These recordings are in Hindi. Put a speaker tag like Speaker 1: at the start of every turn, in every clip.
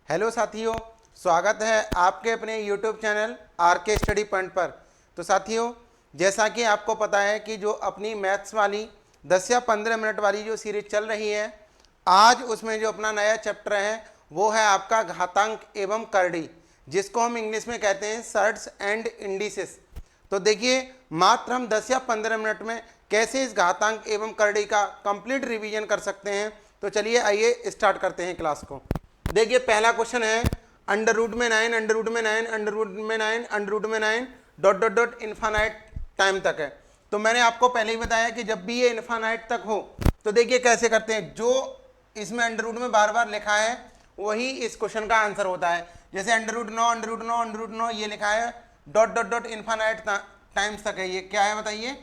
Speaker 1: हेलो साथियों, स्वागत है आपके अपने YouTube चैनल आर के स्टडी पॉइंट पर। तो साथियों, जैसा कि आपको पता है कि जो अपनी मैथ्स वाली 10 या 15 मिनट वाली जो सीरीज चल रही है, आज उसमें जो अपना नया चैप्टर है वो है आपका घातांक एवं करड़ी, जिसको हम इंग्लिश में कहते हैं सर्ट्स एंड इंडिसेस। तो देखिए, मात्र हम 10 या 15 मिनट में कैसे इस घातांक एवं करड़ी का कंप्लीट रिवीजन कर सकते हैं। तो चलिए आइए स्टार्ट करते हैं क्लास को। देखिए, पहला क्वेश्चन है अंडर रूट में 9, अंडर रूट में 9, अंडर रूट में 9, अंडर रूट में 9 dot dot dot infinite time तक है। तो मैंने आपको पहले ही बताया कि जब भी ये इन्फानाइट तक हो तो देखिए कैसे करते हैं, जो इसमें अंडर रूट में बार बार लिखा है वही इस क्वेश्चन का आंसर होता है। जैसे under root 9, under root 9, under root 9 ये लिखा है dot dot dot infinite times तक है। ये क्या है बताइए?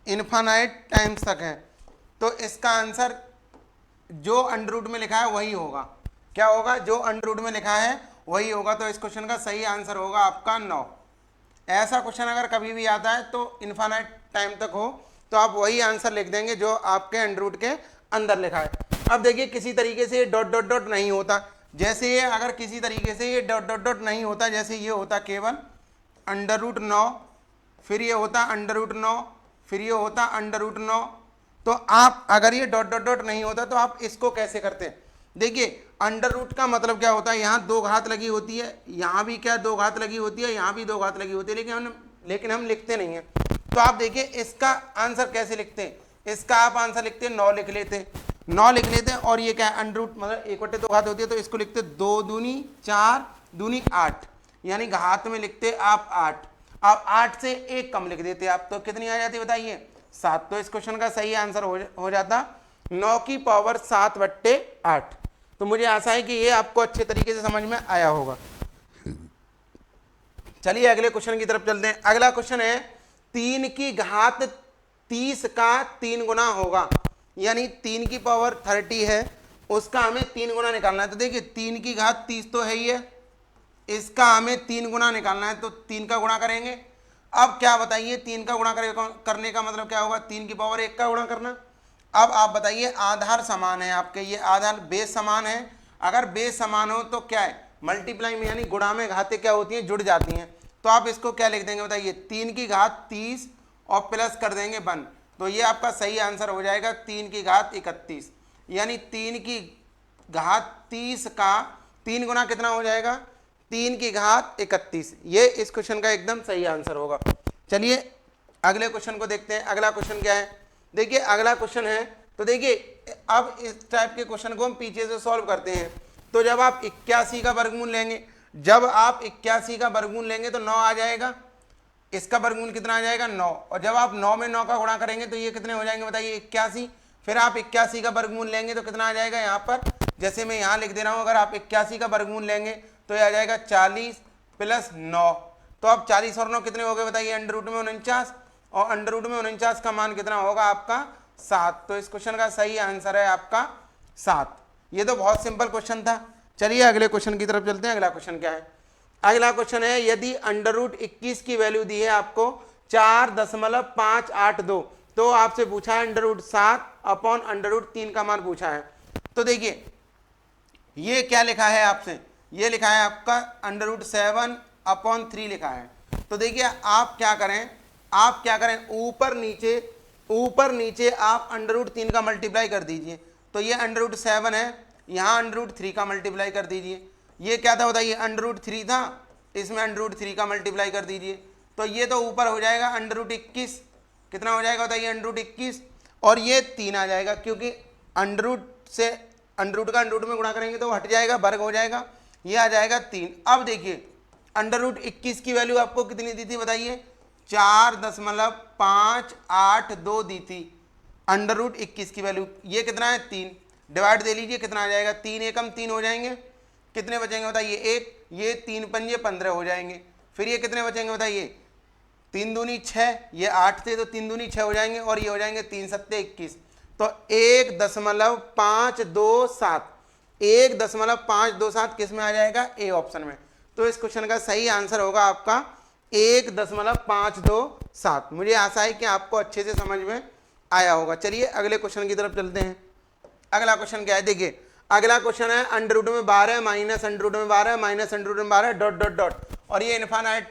Speaker 1: इन्फानाइट टाइम्स तक है। तो इसका आंसर जो अंडर रूट में लिखा है वही होगा। क्या होगा? जो अंडर रूट में लिखा है वही होगा। तो इस क्वेश्चन का सही आंसर होगा आपका 9। ऐसा क्वेश्चन अगर कभी भी आता है तो इन्फानाइट टाइम तक हो तो आप वही आंसर लिख देंगे जो आपके अंडर रूट के अंदर लिखा है। अब देखिए, किसी तरीके से डॉट डॉट डॉट नहीं होता। जैसे ये अगर किसी तरीके से ये डॉट डॉट डॉट नहीं होता, जैसे ये होता केवल अंडर रूट 9, फिर ये होता अंडर रूट 9, फिर ये होता अंडर रूट 9। तो आप अगर ये डॉट डॉट डॉट नहीं होता तो आप इसको कैसे करते हैं? देखिए, अंडर रूट का मतलब क्या होता है, यहाँ 2 घात लगी होती है, यहाँ भी क्या 2 घात लगी होती है, यहाँ भी 2 घात लगी होती है, लेकिन हम लिखते नहीं हैं। तो आप देखिए इसका आंसर कैसे लिखते हैं। इसका आप आंसर लिखते हैं 9 लिख लेते, 9 लिख लेते हैं। और ये क्या है? अंडर रूट मतलब 1/2 घात होती है, तो इसको लिखते 2 दूनी 4 दूनी 8, यानी घात में लिखते आप 8। आप 8 से 1 कम लिख देते आप, तो कितनी आ जाती बताइए? 7। तो इस क्वेश्चन का सही आंसर हो जाता 9 की पावर 7/8। तो मुझे आशा है कि ये आपको अच्छे तरीके से समझ में आया होगा। चलिए अगले क्वेश्चन की तरफ चलते हैं। अगला क्वेश्चन है 3 की घात 30 का 3 गुना होगा, यानी 3 की पावर 30 है, उसका हमें 3 गुना निकालना है। तो देखिए 3 की घात 30 तो है ही है, इसका हमें 3 गुना निकालना है, तो 3 का गुणा करेंगे। अब क्या बताइए, 3 का गुणा करने का मतलब क्या होगा? 3 की पावर 1 का गुणा करना। अब आप बताइए, आधार समान है आपके, ये आधार बेस समान है। अगर बेस समान हो तो क्या है? मल्टीप्लाई में यानी गुणा में घातें क्या होती हैं? जुड़ जाती हैं। तो आप इसको क्या लिख देंगे बताइए? 3 की घात 30 और प्लस कर देंगे 1। तो ये आपका सही आंसर हो जाएगा 3 की घात 31, यानी 3 की घात 30 का 3 गुना कितना हो जाएगा? 3 की घात 31। ये इस क्वेश्चन का एकदम सही आंसर होगा। चलिए अगले क्वेश्चन को देखते हैं। अगला क्वेश्चन क्या है? देखिए अगला क्वेश्चन है, तो देखिए अब इस टाइप के क्वेश्चन को हम पीछे से सॉल्व करते हैं। तो जब आप 81 का वर्गमूल लेंगे, जब आप 81 का वर्गमूल लेंगे तो 9 आ जाएगा। इसका वर्गमूल कितना आ जाएगा? 9। और जब आप 9 में 9 का गुणा करेंगे तो ये कितने हो जाएंगे बताइए? 81। फिर आप 81 का वर्गमूल लेंगे तो कितना आ जाएगा? यहाँ पर जैसे मैं यहाँ लिख दे रहा हूँ, अगर आप 81 का वर्गमूल लेंगे तो ये आ जाएगा 40 प्लस 9। तो अब 40 और 9 कितने हो गए बताइए? अंडर रूट में 49, और अंडर रूट में 49 का मान कितना होगा आपका? 7। तो इस क्वेश्चन का सही आंसर है आपका 7। ये तो बहुत सिंपल क्वेश्चन था। चलिए अगले क्वेश्चन की तरफ चलते हैं। अगला क्वेश्चन क्या है? अगला क्वेश्चन है, यदि अंडर रूट 21 की वैल्यू दी है आपको 4.582, तो आपसे पूछा है under root 7 upon under root 3 का मान पूछा है। तो देखिए ये क्या लिखा है आपसे? ये लिखा है आपका अंडर रूट 7 अपॉन 3 लिखा है। तो देखिए आप क्या करें, ऊपर नीचे आप अंडर रूट 3 का मल्टीप्लाई कर दीजिए। तो ये अंडर रूट 7 है, यहाँ अंडर रूट 3 का मल्टीप्लाई कर दीजिए। ये क्या था बताइए? अंडर रूट 3 था, इसमें अंडर रूट 3 का मल्टीप्लाई कर दीजिए। तो ये तो ऊपर हो जाएगा अंडर रूट 21। कितना हो जाएगा बताइए? Under root 21। और ये 3 आ जाएगा, क्योंकि अंडर रूट से अंडर रूट का अंडर रूट में गुणा करेंगे तो हट जाएगा, वर्ग हो जाएगा। ये आ जाएगा 3। अब देखिए अंडर रूट 21 की वैल्यू आपको कितनी दी थी बताइए? 4.582 दी थी अंडर रूट 21 की वैल्यू। ये कितना है? 3। डिवाइड दे लीजिए, कितना आ जाएगा? 3 एकम 3 हो जाएंगे, कितने बचेंगे बताइए? 1। ये 3 पंजे 15 हो जाएंगे। फिर ये कितने बचेंगे बताइए? 3 दूनी 6, ये 8 थे तो 3 दूनी 6 हो जाएंगे, और ये हो जाएंगे 3 सत्ते 21। तो 1.527, 1.527 किस में आ जाएगा? ए ऑप्शन में। तो इस क्वेश्चन का सही आंसर होगा आपका 1.527। मुझे आशा है कि आपको अच्छे से समझ में आया होगा। चलिए अगले क्वेश्चन की तरफ चलते हैं। अगला क्वेश्चन क्या है? देखिए अगला क्वेश्चन है अंडर रूट में 12 माइनस अंडर रूट में 12 माइनस अंडर रूट में 12 डॉट डॉट डॉट, और ये इनफाइनाइट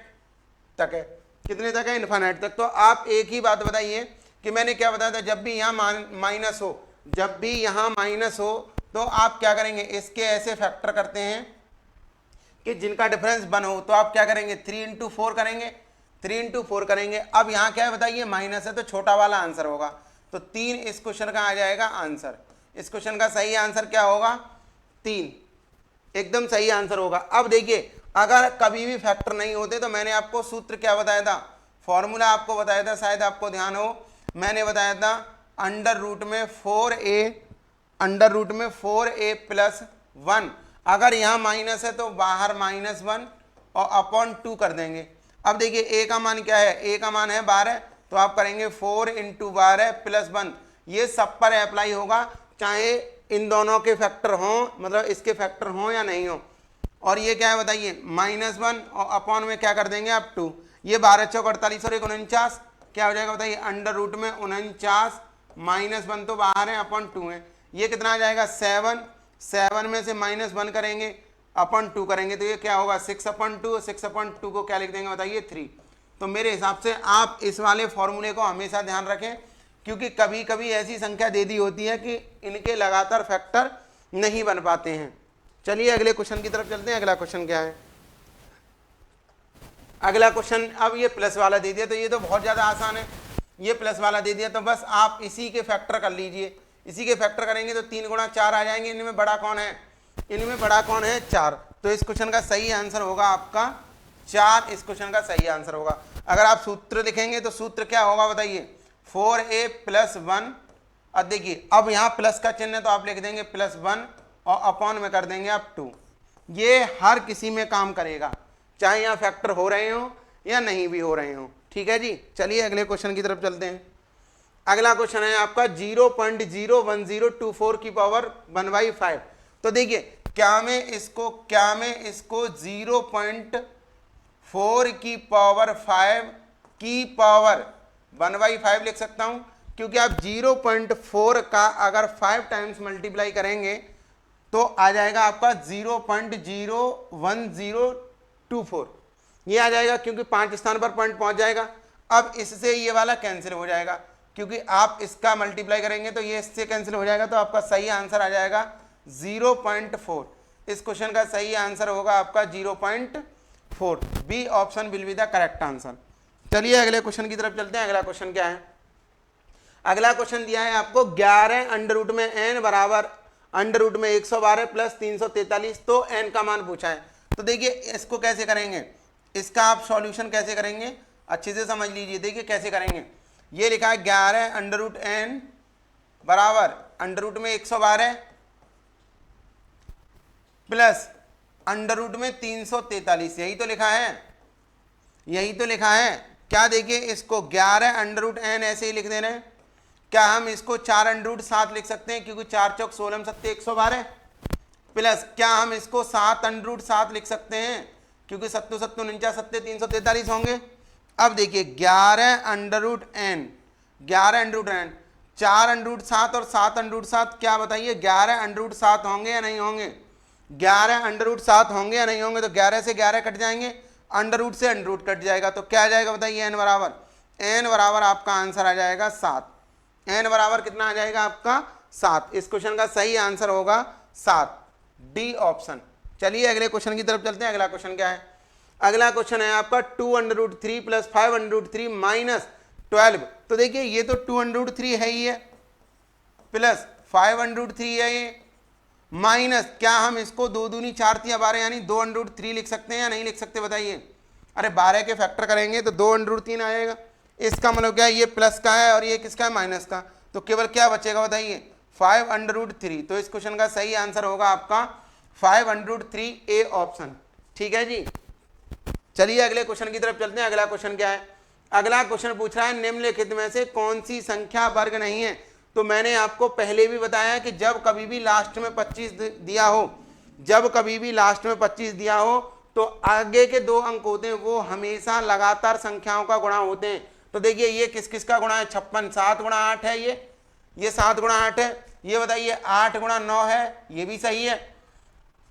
Speaker 1: तक है। कितने तक है? इनफाइनाइट तक। तो आप एक ही बात बताइए कि मैंने क्या बताया था, जब भी यहाँ माइनस हो, जब भी यहाँ माइनस हो तो आप क्या करेंगे, इसके ऐसे फैक्टर करते हैं कि जिनका डिफरेंस 1 हो। तो आप क्या करेंगे, 3 इंटू 4 करेंगे, 3 इंटू 4 करेंगे। अब यहाँ क्या है बताइए, माइनस है तो छोटा वाला आंसर होगा, तो 3 इस क्वेश्चन का आ जाएगा आंसर। इस क्वेश्चन का सही आंसर क्या होगा? 3 एकदम सही आंसर होगा। अब देखिए अगर कभी भी फैक्टर नहीं होते तो मैंने आपको सूत्र क्या बताया था, फॉर्मूला आपको बताया था, शायद आपको ध्यान हो, मैंने बताया था अंडर रूट में 4a प्लस 1, अगर यहाँ माइनस है तो बाहर -1 और अपॉन 2 कर देंगे। अब देखिए a का मान क्या है, a का मान है 12, तो आप करेंगे 4 इंटू 12 प्लस 1, ये सब पर अप्लाई होगा, चाहे इन दोनों के फैक्टर हों, मतलब इसके फैक्टर हों या नहीं हो। और ये क्या है बताइए, -1 और अपॉन में क्या कर देंगे आप 2, ये 12 चौक 48 और 49 क्या हो जाएगा बताइए, अंडर रूट में 49 -1 तो बाहर है, अपॉन 2 है, ये कितना आ जाएगा 7 में से -1 करेंगे, अपॉन 2 करेंगे, तो ये क्या होगा 6/2, 6/2 को क्या लिख देंगे बताइए 3। तो मेरे हिसाब से आप इस वाले फॉर्मूले को हमेशा ध्यान रखें, क्योंकि कभी कभी ऐसी संख्या दे दी होती है कि इनके लगातार फैक्टर नहीं बन पाते हैं। चलिए अगले क्वेश्चन की तरफ चलते हैं। अगला क्वेश्चन क्या है, अगला क्वेश्चन, अब ये प्लस वाला दे दिया तो ये तो बहुत ज़्यादा आसान है, ये प्लस वाला दे दिया तो बस आप इसी के फैक्टर कर लीजिए, इसी के फैक्टर करेंगे तो 3 गुणा 4 आ जाएंगे। इनमें बड़ा कौन है, इनमें बड़ा कौन है 4, तो इस क्वेश्चन का सही आंसर होगा आपका 4, इस क्वेश्चन का सही आंसर होगा। अगर आप सूत्र लिखेंगे तो सूत्र क्या होगा बताइए, 4a प्लस 1, अब देखिए अब यहाँ प्लस का चिन्ह है तो आप लिख देंगे +1 और अपॉन में कर देंगे आप 2, ये हर किसी में काम करेगा, चाहे यहाँ फैक्टर हो रहे हो या नहीं भी हो रहे हो। ठीक है जी, चलिए अगले क्वेश्चन की तरफ चलते हैं। अगला क्वेश्चन है आपका 0.01024 की पावर 1/5। तो देखिए क्या मैं इसको 0.4 की पावर 5 की पावर 1/5 लिख सकता हूं, क्योंकि आप 0.4 का अगर 5 टाइम्स मल्टीप्लाई करेंगे तो आ जाएगा आपका 0.01024, ये आ जाएगा क्योंकि 5 स्थान पर पॉइंट पहुंच जाएगा। अब इससे ये वाला कैंसिल हो जाएगा, क्योंकि आप इसका मल्टीप्लाई करेंगे तो ये इससे कैंसिल हो जाएगा, तो आपका सही आंसर आ जाएगा 0.4। इस क्वेश्चन का सही आंसर होगा आपका 0.4, B option will be the correct answer. चलिए अगले क्वेश्चन की तरफ चलते हैं। अगला क्वेश्चन क्या है, अगला क्वेश्चन दिया है आपको 11 अंडर रूट में n बराबर अंडर रूट में 112 प्लस 343, तो n का मान पूछा है। तो देखिए इसको कैसे करेंगे, इसका आप सॉल्यूशन कैसे करेंगे अच्छे से समझ लीजिए। देखिए कैसे करेंगे, ये लिखा है 11 अंडर रूट n बराबर अंडर रूट में 112 प्लस अंडर रूट में 343, यही तो लिखा है, यही तो लिखा है। क्या देखिए इसको 11 अंडर रूट n ऐसे ही लिख दे रहे हैं, क्या हम इसको 4 अंडर रूट 7 लिख सकते हैं, क्योंकि 4 चौक 16 7 112, प्लस क्या हम इसको 7 अंडर रूट 7 लिख सकते हैं, क्योंकि 7 7 49 7 343 होंगे। अब देखिए 11 under root n, 11 under root n, 4 under root 7 और 7 अंडर रूट 7, क्या बताइए 11 अंडर रूट 7 होंगे या नहीं होंगे, 11 अंडर रूट 7 होंगे या नहीं होंगे। तो 11 से 11 कट जाएंगे, अंडर रूट से अंडर रूट कट जाएगा, तो क्या आ जाएगा बताइए n बराबर आपका आंसर आ जाएगा 7, n बराबर कितना आ जाएगा आपका 7। इस क्वेश्चन का सही आंसर होगा 7, डी ऑप्शन। चलिए अगले क्वेश्चन की तरफ चलते हैं। अगला क्वेश्चन क्या है, अगला क्वेश्चन है आपका 2 under root 3 plus 5 under root 3 minus 12। तो देखिए ये तो 2 अंडर रूट 3 है ही है, प्लस 5 अंडर रूट 3 है ये, माइनस क्या हम इसको 2 दूनी 4 3 12 यानी 2 अंडर रूट 3 लिख सकते हैं या नहीं लिख सकते बताइए। अरे 12 के फैक्टर करेंगे तो 2 अंडर रूट 3 आएगा, इसका मतलब क्या है, ये प्लस का है और ये किसका है माइनस का, तो केवल क्या बचेगा बताइए 5 अंडर रूट 3। तो इस क्वेश्चन का सही आंसर होगा आपका 5 अंडर रूट 3, ए ऑप्शन। ठीक है जी, चलिए अगले क्वेश्चन की तरफ चलते हैं। अगला क्वेश्चन क्या है, अगला क्वेश्चन पूछ रहा है निम्नलिखित में से कौन सी संख्या वर्ग नहीं है। तो मैंने आपको पहले भी बताया कि जब कभी भी लास्ट में 25 दिया हो, जब कभी भी लास्ट में 25 दिया हो तो आगे के 2 अंक होते हैं वो हमेशा लगातार संख्याओं का गुणा होते हैं। तो देखिए ये किस किस का गुणा है, 56, 7 गुणा 8 है, ये 7 गुणा 8 है, ये बताइए 8 गुणा 9 है, ये भी सही है।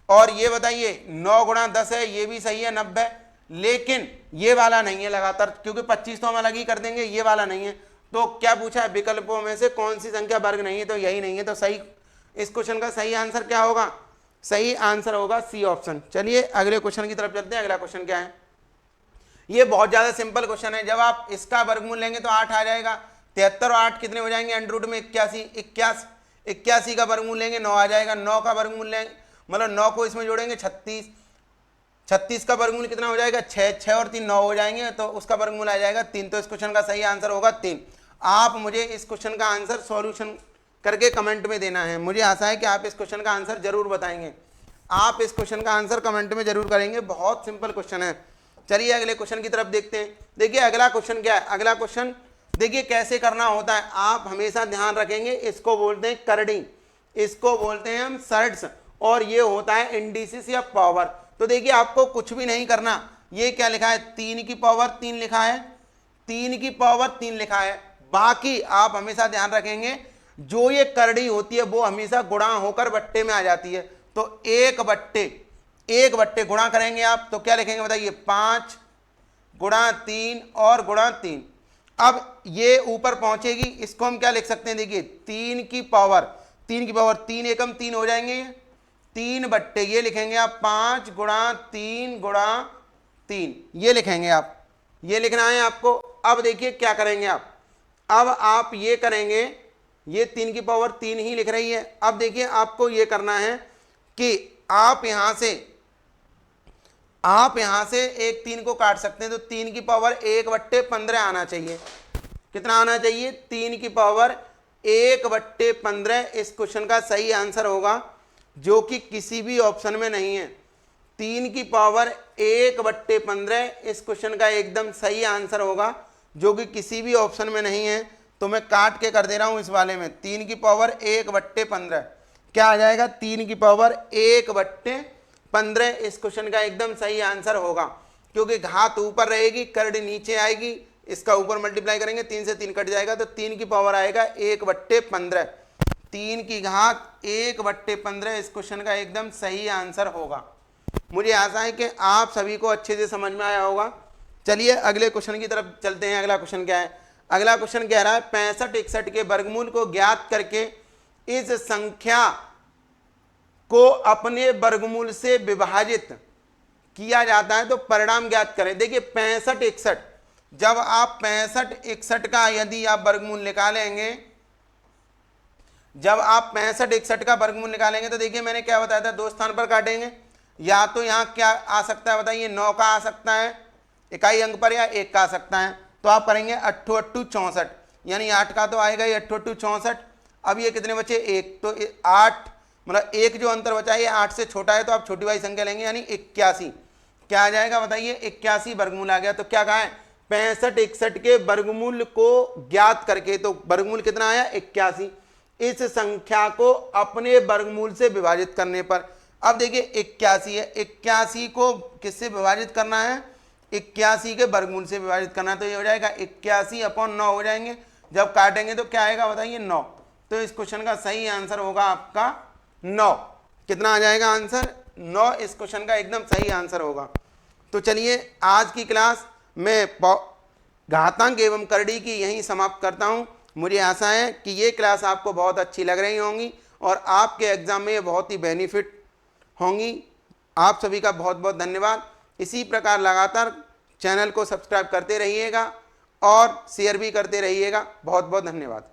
Speaker 1: और ये बताइए 9 गुणा 10 है, ये भी सही है 90। लेकिन ये वाला नहीं है लगातार, क्योंकि 25 तो हम अलग ही कर देंगे, ये वाला नहीं है। तो क्या पूछा है, विकल्पों में से कौन सी संख्या वर्ग नहीं है, तो यही नहीं है। तो सही, इस क्वेश्चन का सही आंसर क्या होगा, सही आंसर होगा सी ऑप्शन। चलिए अगले क्वेश्चन की तरफ चलते हैं। अगला क्वेश्चन क्या है, ये बहुत ज्यादा सिंपल क्वेश्चन है। जब आप इसका वर्गमूल लेंगे तो 8 आ जाएगा। 73 और 8 कितने हो जाएंगे, अंडर रूट में 81। 81 का वर्गमूल लेंगे 9 आ जाएगा। 9 का वर्गमूल लेंगे, मतलब 9 को इसमें जोड़ेंगे 36। 36 का वर्गमूल कितना हो जाएगा, 6। 6 और 3 9 हो जाएंगे, तो उसका वर्गमूल आ जाएगा 3। तो इस क्वेश्चन का सही आंसर होगा 3। आप मुझे इस क्वेश्चन का आंसर सॉल्यूशन करके कमेंट में देना है। मुझे आशा है कि आप इस क्वेश्चन का आंसर जरूर बताएंगे। आप इस क्वेश्चन का आंसर कमेंट में जरूर करेंगे, बहुत सिंपल क्वेश्चन है। चलिए अगले क्वेश्चन की तरफ देखते हैं। देखिए अगला क्वेश्चन क्या है, अगला क्वेश्चन देखिए कैसे करना होता है। आप हमेशा ध्यान रखेंगे, इसको बोलते हैं करड़ी, इसको बोलते हैं हम सर्ट्स, और ये होता है इंडिसिस या पावर। तो देखिए आपको कुछ भी नहीं करना। ये क्या लिखा है, 3 की पावर 3 लिखा है, 3 की पावर 3 लिखा है। बाकी आप हमेशा ध्यान रखेंगे, जो ये करड़ी होती है वो हमेशा गुणा होकर बट्टे में आ जाती है। तो एक बट्टे गुणा करेंगे आप, तो क्या लिखेंगे बताइए, 5 गुणा 3 और गुणा 3। अब ये ऊपर पहुंचेगी, इसको हम क्या लिख सकते हैं, देखिए 3 की पावर 3 एकम 3 हो जाएंगे, 3 बट्टे ये लिखेंगे आप 5 गुणा 3 गुणा 3, ये लिखेंगे आप, ये लिखना है आपको। अब देखिए क्या करेंगे आप, अब आप ये करेंगे, ये 3 की पावर 3 ही लिख रही है। अब देखिए आपको ये करना है कि आप यहां से एक 3 को काट सकते हैं, तो 3 की पावर 1/15 आना चाहिए। कितना आना चाहिए, 3 की पावर 1/15 इस क्वेश्चन का सही आंसर होगा, जो कि किसी भी ऑप्शन में नहीं है। 3 की पावर 1/15 इस क्वेश्चन का एकदम सही आंसर होगा, जो कि किसी भी ऑप्शन में नहीं है। तो मैं काट के कर दे रहा हूं इस वाले में, 3 की पावर 1/15 क्या आ जाएगा, 3 की पावर 1/15 इस क्वेश्चन का एकदम सही आंसर होगा। क्योंकि घात ऊपर रहेगी, करड़ी नीचे आएगी, इसका ऊपर मल्टीप्लाई करेंगे, 3 से 3 कट जाएगा, तो 3 की पावर आएगा 1/15। 3 की घात 1/15 इस क्वेश्चन का एकदम सही आंसर होगा। मुझे आशा है कि आप सभी को अच्छे से समझ में आया होगा। चलिए अगले क्वेश्चन की तरफ चलते हैं। अगला क्वेश्चन क्या है, अगला क्वेश्चन कह रहा है 65 61 के वर्गमूल को ज्ञात करके इस संख्या को अपने वर्गमूल से विभाजित किया जाता है, तो परिणाम ज्ञात करें। देखिए 65 61, जब आप 65 61 का यदि आप वर्गमूल निकालेंगे, जब आप 65 61 का वर्गमूल निकालेंगे, तो देखिए मैंने क्या बताया था, 2 स्थान पर काटेंगे। या तो यहाँ क्या आ सकता है बताइए, 9 का आ सकता है इकाई अंक पर, या 1 का आ सकता है। तो आप करेंगे 8 8 64, यानी 8 का तो आएगा ही 8 8 64। अब ये कितने बचे, 1, तो 8 मतलब 1 जो अंतर बचा है ये 8 से छोटा है, तो आप छोटी वाली संख्या लेंगे, यानी 81। क्या आ जाएगा बताइए, 81 वर्गमूल आ गया। तो क्या कहा है, 65 61 के वर्गमूल को ज्ञात करके, तो वर्गमूल कितना आया 81, इस संख्या को अपने वर्गमूल से विभाजित करने पर। अब देखिए 81 है, 81 को किससे विभाजित करना है, 81 के वर्गमूल से विभाजित करना, तो ये हो जाएगा 81/9 हो जाएंगे। जब काटेंगे तो क्या आएगा बताइए, 9। तो इस क्वेश्चन का सही आंसर होगा आपका 9। कितना आ जाएगा आंसर, 9 इस क्वेश्चन का एकदम सही आंसर होगा। तो चलिए आज की क्लास में घातांक एवं करड़ी की यहीं समाप्त करता हूं। मुझे आशा है कि ये क्लास आपको बहुत अच्छी लग रही होंगी और आपके एग्जाम में ये बहुत ही बेनिफिट होंगी। आप सभी का बहुत बहुत धन्यवाद। इसी प्रकार लगातार चैनल को सब्सक्राइब करते रहिएगा और शेयर भी करते रहिएगा। बहुत बहुत धन्यवाद।